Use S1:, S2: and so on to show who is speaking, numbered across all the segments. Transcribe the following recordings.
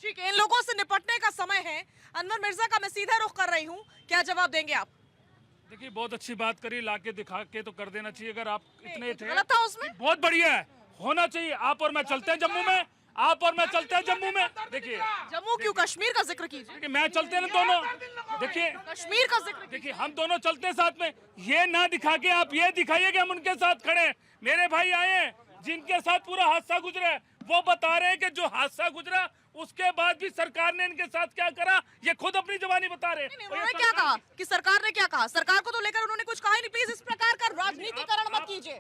S1: ठीक है, इन लोगों से निपटने का समय है। अनवर मिर्जा का मैं सीधा रुख कर रही हूँ, क्या जवाब देंगे आप?
S2: देखिए बहुत अच्छी बात करी, लाके दिखा के तो कर देना चाहिए। अगर आप इतने थे
S1: गलत था उसमें?
S2: बहुत बढ़िया है, होना चाहिए। आप और मैं चलते हैं जम्मू में, आप और मैं चलते हैं जम्मू में। देखिए
S1: जम्मू क्यों, कश्मीर का जिक्र कीजिए।
S2: देखिए मैं चलते हैं ना दोनों। देखिए
S1: कश्मीर का जिक्र
S2: देखिए हम दोनों चलते हैं साथ में। ये ना दिखा के आप ये दिखाइए कि हम उनके साथ खड़े हैं। मेरे भाई आए हैं जिनके साथ पूरा हादसा गुजरा है, वो बता रहे हैं कि जो हादसा गुजरा उसके बाद भी सरकार ने इनके साथ क्या करा, ये खुद अपनी जबानी बता रहे हैं।
S1: उन्होंने क्या कहा कि सरकार ने क्या कहा? सरकार को तो लेकर उन्होंने कुछ कहा ही नहीं। प्लीज इस प्रकार का राजनीतिकरण मत कीजिए,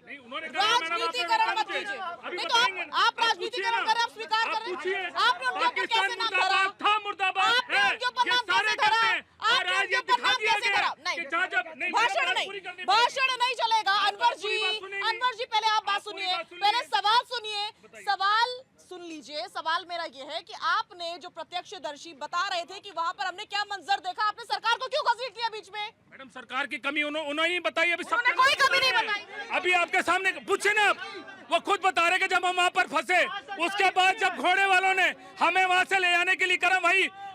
S1: राजनीतिकरण मत कीजिए। नहीं तो आप राजनीतिकरण कर रहे हैं, आप स्वीकार कर रहे हैं। आपने उनके ऊपर कैसे नाम धरा? आपने उनके ऊपर नाम कैसे धरा? आपने उनके ऊपर नाम कैसे धरा? नहीं, भाषण नहीं चलेगा। अनवर जी पहले आप बात सुनिए, पहले सवाल सुनिए। सवाल सुन लीजिए। सवाल मेरा ये है कि आपने जो प्रत्यक्षदर्शी बता रहे थे कि वहां पर हमने क्या मंजर देखा, आपने सरकार को क्यों घसीट लिया बीच में?
S2: मैडम सरकार की कमी उन्होंने ही बताई। अभी
S1: उन्होंने कोई कमी नहीं बताई।
S2: अभी आपके सामने पूछे ना, वो खुद बता रहे कि जब हम वहाँ पर फंसे, उसके बाद जब घोड़े वालों ने हमें वहाँ से ले जाने के लिए करा,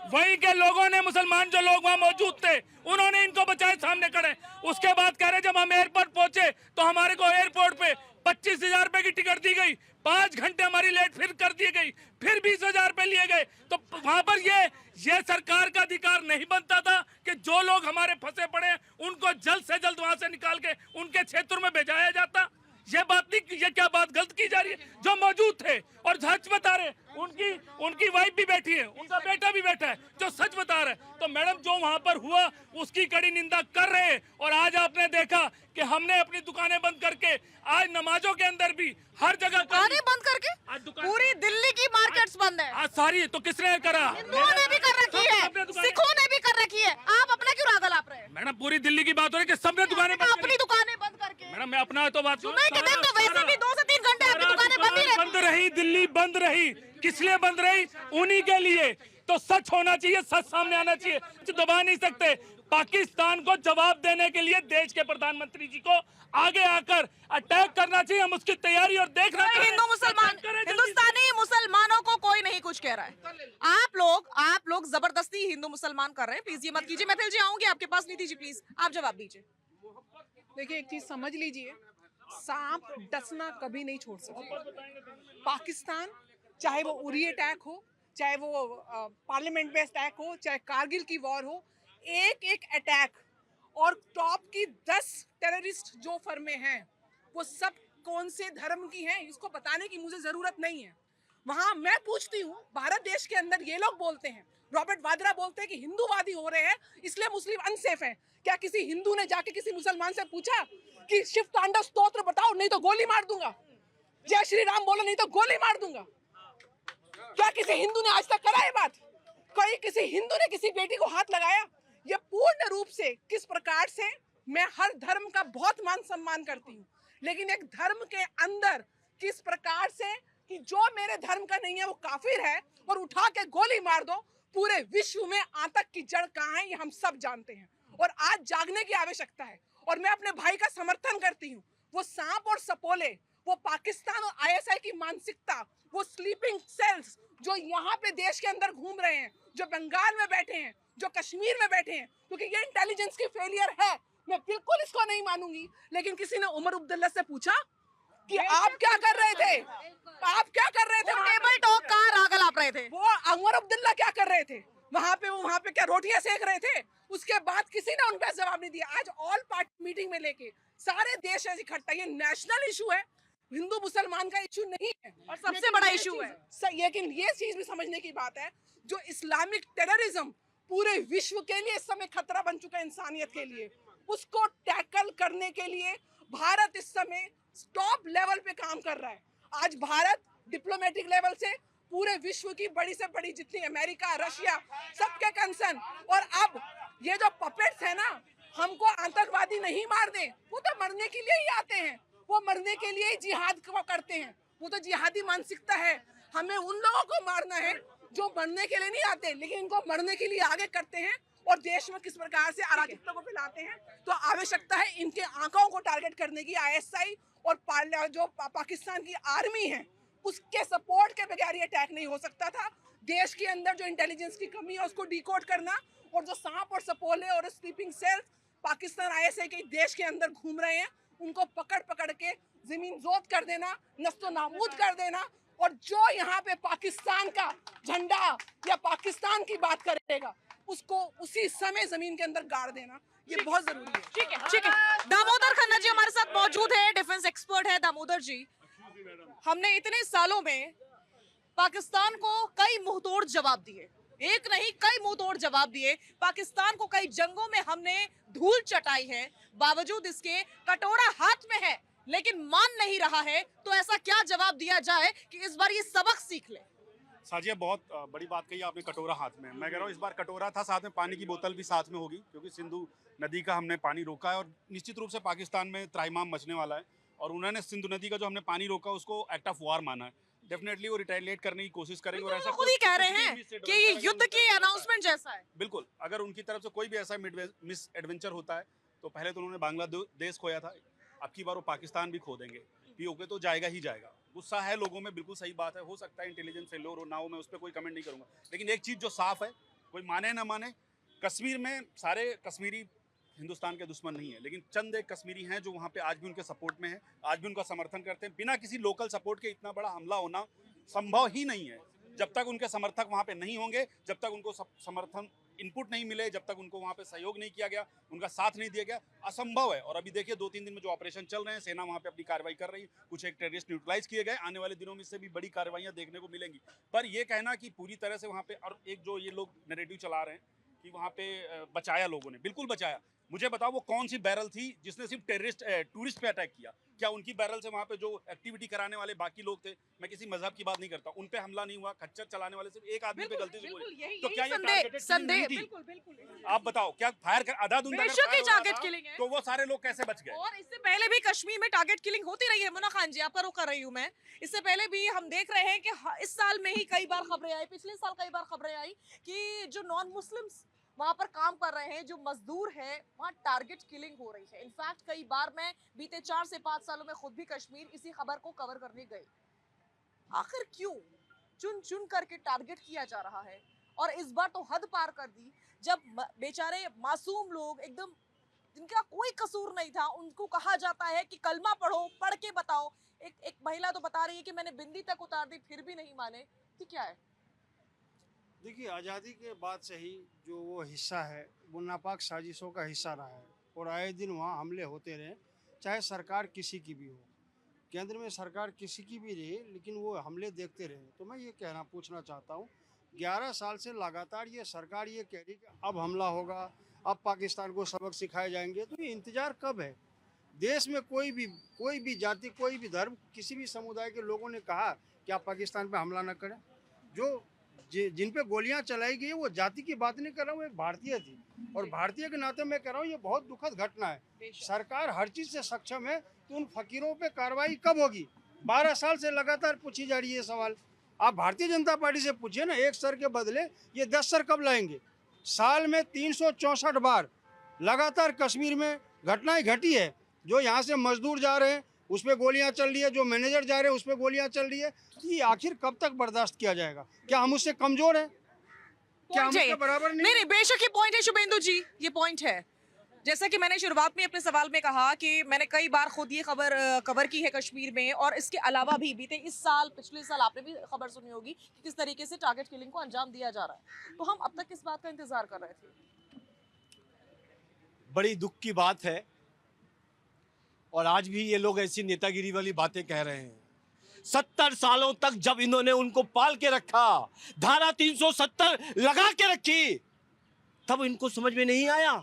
S2: वही के लोगों ने, मुसलमान जो लोग वहाँ मौजूद थे, उन्होंने इनको बचाए, सामने खड़े। उसके बाद कह रहे जब हम एयरपोर्ट पहुंचे तो हमारे को एयरपोर्ट पे 25,000 रुपए की टिकट दी गई, 5 घंटे हमारी लेट फिर कर दी गई, फिर 20,000 रुपए लिए गए। तो वहां पर ये सरकार का अधिकार नहीं बनता था कि जो लोग हमारे फंसे पड़े हैं उनको जल्द से जल्द वहां से निकाल के उनके क्षेत्र में भेजाया जाता? ये बात नहीं, ये क्या बात गलत की जा रही है? जो मौजूद थे और सच बता रहे, उनकी वाइफ भी बैठी है, उनका बेटा भी बैठा है जो सच बता रहे। तो मैडम जो वहां पर हुआ उसकी कड़ी निंदा कर रहे हैं। और आज आपने देखा कि हमने अपनी दुकानें बंद करके, आज नमाजों के अंदर भी हर जगह
S1: दुकानें बंद करके, पूरी दिल्ली की मार्केट्स बंद है
S2: आज सारी। तो किसने करा?
S1: हिंदुओं ने भी कर रखी है, सिखों ने भी कर रखी है। आप अपना क्यों राग लाप रहे हैं?
S2: मैडम पूरी दिल्ली की बात हो रही है कि सबने दुकानें
S1: अपनी दुकानें बंद करके।
S2: मैडम मैं अपना तो बात
S1: सुबह के दिन तो वैसे भी 2 से 3 घंटे आपकी दुकानें बंद
S2: रही, दिल्ली बंद रही। किस लिए बंद रही? उन्हीं के लिए। तो सच होना चाहिए, सच सामने आना चाहिए, दबा नहीं सकते। पाकिस्तान को जवाब देने के लिए देश के प्रधानमंत्री जी को आगे आकर अटैक करना चाहिए। हम उसकी तैयारी और देख रहे हैं।
S1: हिंदुस्तानी मुसलमानों को कोई नहीं कुछ कह रहा है। आप लोग जबरदस्ती हिंदू मुसलमान कर रहे हैं। प्लीज ये मत कीजिए। महफिल जी आऊंगी आपके पास। नीति जी प्लीज आप जवाब दीजिए।
S3: देखिए एक चीज समझ लीजिए, सांप डसना कभी नहीं छोड़ सकते। पाकिस्तान चाहे वो उरी अटैक हो, चाहे वो पार्लियामेंट में अटैक हो, चाहे कारगिल की वॉर हो, एक एक अटैक और टॉप की 10 टेररिस्ट जो फर्में हैं वो सब कौन से धर्म की हैं इसको बताने की मुझे जरूरत नहीं है। वहां मैं पूछती हूँ, भारत देश के अंदर ये लोग बोलते हैं, रॉबर्ट वाड्रा बोलते हैं कि हिंदूवादी हो रहे हैं इसलिए मुस्लिम अनसेफ है। क्या किसी हिंदू ने जाके किसी मुसलमान से पूछा कि शिव तांडव स्तोत्र बताओ नहीं तो गोली मार दूंगा, जय श्री राम बोलो नहीं तो गोली मार दूंगा? क्या किसी हिंदू ने आज तक करा है बात? कोई किसी हिंदू ने किसी बेटी को हाथ लगाया? ये पूर्ण रूप से किस प्रकार से, मैं हर धर्म का बहुत मान सम्मान करती हूँ, लेकिन एक धर्म के अंदर किस प्रकार से कि जो मेरे धर्म का नहीं है वो काफिर है और उठा के गोली मार दो। पूरे विश्व में आतंक की जड़ कहाँ है ये हम सब जानते हैं और आज जागने की आवश्यकता है। और मैं अपने भाई का समर्थन करती हूँ। वो सांप और सपोले, वो पाकिस्तान और आईएसआई की मानसिकता, वो स्लीपिंग सेल्स जो यहाँ पे देश के अंदर घूम रहे हैं, जो बंगाल में बैठे हैं, जो कश्मीर में बैठे हैं, क्योंकि ये इंटेलिजेंस की फेलियर है, मैं बिल्कुल इसको नहीं मानूंगी। लेकिन किसी ने उमर अब्दुल्ला से पूछा कि आप क्या कर रहे थे? आप क्या कर रहे थे?
S1: टेबल टॉक का राग लाप रहे थे।
S3: वो उमर अब्दुल्ला क्या कर रहे थे वहां पे क्या रोटियां सेक रहे थे? उसके बाद किसी ने उन पर जवाब नहीं दिया। आज ऑल पार्टी मीटिंग में लेके सारे देश इकट्ठा, ये नेशनल इशू है, हिंदू मुसलमान का इशू नहीं है
S1: और सबसे बड़ा इशू है।
S3: लेकिन ये चीज भी समझने की बात है, जो इस्लामिक टेररिज्म पूरे विश्व के लिए इस समय खतरा बन चुका है इंसानियत के लिए, उसको टैकल करने के लिए भारत इस समय टॉप लेवल पे काम कर रहा है। आज भारत डिप्लोमेटिक लेवल से पूरे विश्व की बड़ी से बड़ी जितनी अमेरिका, रशिया, सबके कंसर्न। और अब ये जो पपेट्स है ना, हमको आतंकवादी नहीं मार दे, वो तो मरने के लिए ही आते हैं, वो मरने के लिए ही जिहाद करते हैं, वो तो जिहादी मानसिकता है। हमें उन लोगों को मारना है जो मरने के लिए नहीं आते लेकिन इनको मरने के लिए आगे करते हैं और देश में किस प्रकार से अराजकता को फैलाते हैं। तो आवश्यकता है इनके आंखों को टारगेट करने की। आईएसआई और जो पाकिस्तान की आर्मी है उसके सपोर्ट के बगैर ये अटैक नहीं हो सकता था। देश के अंदर जो इंटेलिजेंस की कमी है उसको डिकोड करना, और जो सांप और सपोले और स्लीपिंग सेल्स पाकिस्तान आईएसआई के देश के अंदर घूम रहे हैं, उनको पकड़ पकड़ के जमीन जोत कर देना, नस्तो नाबूद कर देना, और जो यहाँ पे पाकिस्तान का झंडा या पाकिस्तान की बात करेगा उसको उसी समय जमीन के अंदर गाड़ देना, ये बहुत जरूरी है।
S1: ठीक है, ठीक है। दामोदर खन्ना जी हमारे साथ मौजूद है, डिफेंस एक्सपर्ट है। दामोदर जी, हमने इतने सालों में पाकिस्तान को कई मुंहतोड़ जवाब दिए, एक नहीं कई मुंहतोड़ जवाब दिए। पाकिस्तान को कई जंगों में हमने धूल चटाई है, बावजूद इसके कटोरा हाथ में है लेकिन मान नहीं रहा है। तो ऐसा क्या जवाब दिया जाए कि इस बार ये सबक सीख ले?
S4: साजिया, बहुत बड़ी बात कही आपने, कटोरा हाथ में। मैं कह रहा हूँ इस बार कटोरा था, साथ में पानी की बोतल भी साथ में होगी, क्योंकि सिंधु नदी का हमने पानी रोका है और निश्चित रूप से पाकिस्तान में त्राईमाम मचने वाला है। और उन्होंने सिंधु नदी का जो हमने पानी रोका उसको एक्ट ऑफ वॉर माना है। डेफिनेटली वो रिटेलिएट करने की कोशिश करेंगे। और ऐसा
S1: खुद ही कह रहे हैं कि ये युद्ध की अनाउंसमेंट जैसा है।
S4: बिल्कुल, अगर उनकी तरफ से कोई भी ऐसा मिस एडवेंचर होता है तो पहले तो उन्होंने बांग्लादेश खोया था, अब की बार वो पाकिस्तान भी खो देंगे। पीओके तो जाएगा ही जाएगा। गुस्सा है लोगों में, बिल्कुल सही बात है, हो सकता है इंटेलिजेंस फेल्योर हो ना हो, मैं उस पर कोई कमेंट नहीं करूंगा। लेकिन एक चीज़ जो साफ है, कोई माने ना माने, कश्मीर में सारे कश्मीरी हिंदुस्तान के दुश्मन नहीं है, लेकिन चंद एक कश्मीरी हैं जो वहाँ पे आज भी उनके सपोर्ट में है, आज भी उनका समर्थन करते हैं। बिना किसी लोकल सपोर्ट के इतना बड़ा हमला होना संभव ही नहीं है। जब तक उनके समर्थक वहाँ पे नहीं होंगे, जब तक उनको समर्थन इनपुट नहीं मिले, जब तक उनको वहाँ पे सहयोग नहीं किया गया, उनका साथ नहीं दिया गया, असंभव है। और अभी देखिए 2-3 दिन में जो ऑपरेशन चल रहे हैं, सेना वहाँ पे अपनी कार्रवाई कर रही है, कुछ एक टेररिस्ट न्यूट्रलाइज किए गए। आने वाले दिनों में इससे भी बड़ी कार्रवाइयाँ देखने को मिलेंगी। पर ये कहना कि पूरी तरह से वहाँ पे, और एक जो ये लोग नैरेटिव चला रहे हैं कि वहाँ पे बचाया लोगों ने, बिल्कुल बचाया। मुझे बताओ वो कौन सी बैरल थी जिसने सिर्फ टूरिस्ट पे अटैक किया? क्या उनकी बैरल से वहाँ पे जो एक्टिविटी कराने वाले बाकी लोग थे, मैं किसी मजहब की बात नहीं करता, उन पे हमला नहीं हुआ? खच्चर चलाने वाले सिर्फ एक आदमी पे गलती से बोली, तो क्या ये टारगेटेड किलिंग नहीं थी? आप बताओ, क्या फायर कर आधा-धुंध
S1: टारगेट किलिंग है,
S4: तो वो सारे लोग कैसे बच गए?
S1: और इससे पहले भी कश्मीर में टारगेट किलिंग होती रही है। मुन्ना खान जी, आपका रुख कर रही हूँ मैं। इससे पहले भी हम देख रहे हैं कि इस साल में ही कई बार खबरें आई, पिछले साल कई बार खबरें आई कि जो नॉन मुस्लिम्स वहाँ पर काम कर रहे हैं, जो मजदूर हैं, वहाँ टारगेट किलिंग हो रही है। इनफैक्ट कई बार मैं बीते 4 से 5 सालों में खुद भी कश्मीर इसी खबर को कवर करने गई। आखिर क्यों चुन चुन करके टारगेट किया जा रहा है? और इस बार तो हद पार कर दी, जब बेचारे मासूम लोग एकदम जिनका कोई कसूर नहीं था, उनको कहा जाता है कि कलमा पढ़ो, पढ़ के बताओ। एक महिला तो बता रही है कि मैंने बिंदी तक उतार दी फिर भी नहीं माने। कि क्या है?
S5: देखिए, आज़ादी के बाद से ही जो वो हिस्सा है वो नापाक साजिशों का हिस्सा रहा है, और आए दिन वहाँ हमले होते रहे, चाहे सरकार किसी की भी हो, केंद्र में सरकार किसी की भी रहे, लेकिन वो हमले देखते रहे। तो मैं ये पूछना चाहता हूँ, 11 साल से लगातार ये सरकार ये कह रही कि अब हमला होगा, अब पाकिस्तान को सबक सिखाए जाएंगे, तो ये इंतज़ार कब है? देश में कोई भी जाति, कोई भी धर्म, किसी भी समुदाय के लोगों ने कहा कि आप पाकिस्तान पे हमला न करें। जो जिन पे गोलियां चलाई गई वो जाति की बात नहीं कर रहा हूँ, एक भारतीय थी, और भारतीय के नाते मैं कह रहा हूँ ये बहुत दुखद घटना है। सरकार हर चीज़ से सक्षम है, तो उन फकीरों पे कार्रवाई कब होगी? 12 साल से लगातार पूछी जा रही है सवाल। आप भारतीय जनता पार्टी से पूछिए ना, एक सर के बदले ये 10 सर कब लाएंगे? साल में 364 बार लगातार कश्मीर में घटनाएं घटी है। जो यहाँ से मजदूर जा रहे हैं उस पर गोलियां चल रही है, जो मैनेजर जा रहे हैं उस पर गोलियां चल रही है। ये आखिर कब तक बर्दाश्त किया जाएगा? क्या हम उससे कमजोर हैं? क्या हम उसके बराबर
S1: नहीं, बेशक ये पॉइंट है शुभेंदु जी, ये पॉइंट है। जैसा कि मैंने शुरुआत में अपने सवाल में कहा कि मैंने कई बार खुद ये खबर कवर की है कश्मीर में, और इसके अलावा भी बीते इस साल, पिछले साल आपने भी खबर सुनी होगी कि किस तरीके से टारगेट किलिंग को अंजाम दिया जा रहा है। तो हम अब तक किस बात का इंतजार कर रहे थे?
S6: बड़ी दुख की बात है, और आज भी ये लोग ऐसी नेतागिरी वाली बातें कह रहे हैं। 70 सालों तक जब इन्होंने उनको पाल के रखा, धारा 370 लगा के रखी, तब इनको समझ में नहीं आया।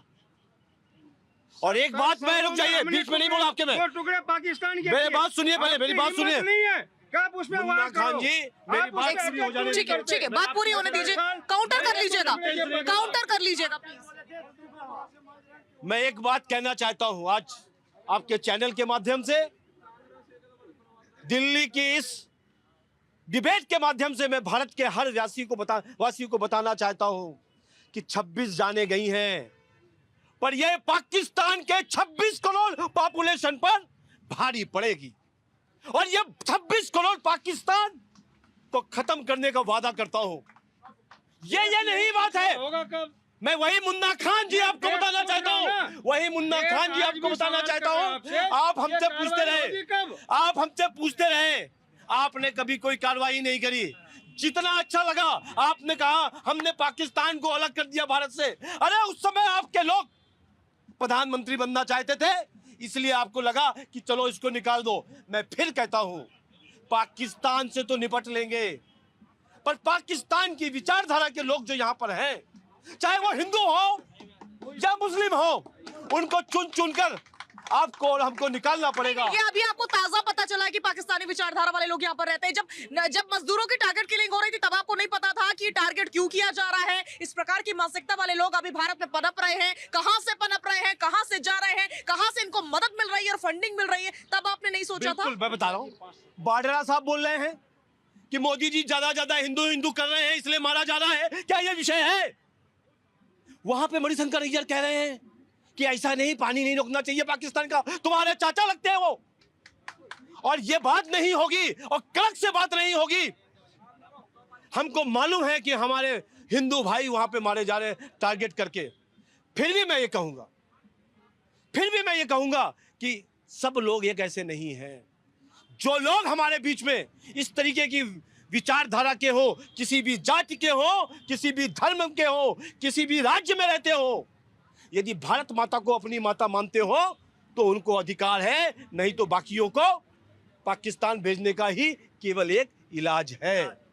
S6: और एक बात, मैं रुक जाइए, बीच में नहीं बोला आपके में,
S5: टुकड़े पाकिस्तान के,
S6: मेरी बात सुनिए, पहले मेरी बात सुनिए। मुन्ना खान जी, मेरी बात पूरी हो जाने दीजिए।
S1: ठीक है, बात पूरी होने दीजिए। काउंटर कर लीजिएगा, काउंटर कर लीजिएगा प्लीज।
S6: मैं एक बात कहना चाहता हूं, आज आपके चैनल के माध्यम से, दिल्ली की इस डिबेट के माध्यम से मैं भारत के हर वासी को बताना चाहता हूं कि 26 जाने गई हैं, पर यह पाकिस्तान के 26 करोड़ पॉपुलेशन पर भारी पड़ेगी। और ये 26 करोड़ पाकिस्तान को खत्म करने का वादा करता हूं। ये नहीं बात है।
S5: होगा कब?
S6: मैं वही मुन्ना खान जी आपको बताना चाहता हूं, वही मुन्ना खान जी आपको बताना चाहता हूं। आप हमसे पूछते रहे, आप हमसे पूछते रहे, आपने कभी कोई कार्रवाई नहीं करी। जितना अच्छा लगा आपने कहा हमने पाकिस्तान को अलग कर दिया भारत से। अरे उस समय आपके लोग प्रधानमंत्री बनना चाहते थे, इसलिए आपको लगा कि चलो इसको निकाल दो। मैं फिर कहता हूं, पाकिस्तान से तो निपट लेंगे, पर पाकिस्तान की विचारधारा के लोग जो यहां पर हैं, चाहे वो हिंदू हो या मुस्लिम हो, उनको चुन चुनकर आपको और हमको निकालना पड़ेगा।
S1: ये अभी आपको ताजा पता चला है कि पाकिस्तानी विचारधारा वाले लोग यहाँ पर रहते हैं। जब मजदूरों की टारगेट किलिंग हो रही थी तब आपको नहीं पता था कि टारगेट क्यों किया जा रहा है। इस प्रकार की मानसिकता वाले लोग अभी भारत में पनप रहे हैं। कहां से पनप रहे हैं, कहां से जा रहे हैं, कहां से इनको मदद मिल रही है और फंडिंग मिल रही है, तब आपने नहीं सोचा था।
S6: बिल्कुल, मैं बता रहा हूँ। बाडरा साहब बोल रहे हैं कि मोदी जी ज्यादा हिंदू कर रहे हैं इसलिए मारा जा रहा है। क्या ये विषय है? वहां पे मणिशंकर अय्यर कह रहे हैं कि ऐसा नहीं, पानी नहीं रोकना चाहिए पाकिस्तान का। तुम्हारे चाचा लगते हैं वो। और ये बात नहीं होगी और कड़क से बात नहीं होगी। हमको मालूम है कि हमारे हिंदू भाई वहां पे मारे जा रहे हैं टारगेट करके। फिर भी मैं ये कहूंगा कि सब लोग एक ऐसे नहीं हैं। जो लोग हमारे बीच में इस तरीके की विचारधारा के हो, किसी भी जाति के हो, किसी भी धर्म के हो, किसी भी राज्य में रहते हो, यदि भारत माता को अपनी माता मानते हो तो उनको अधिकार है, नहीं तो बाकियों को पाकिस्तान भेजने का ही केवल एक इलाज है।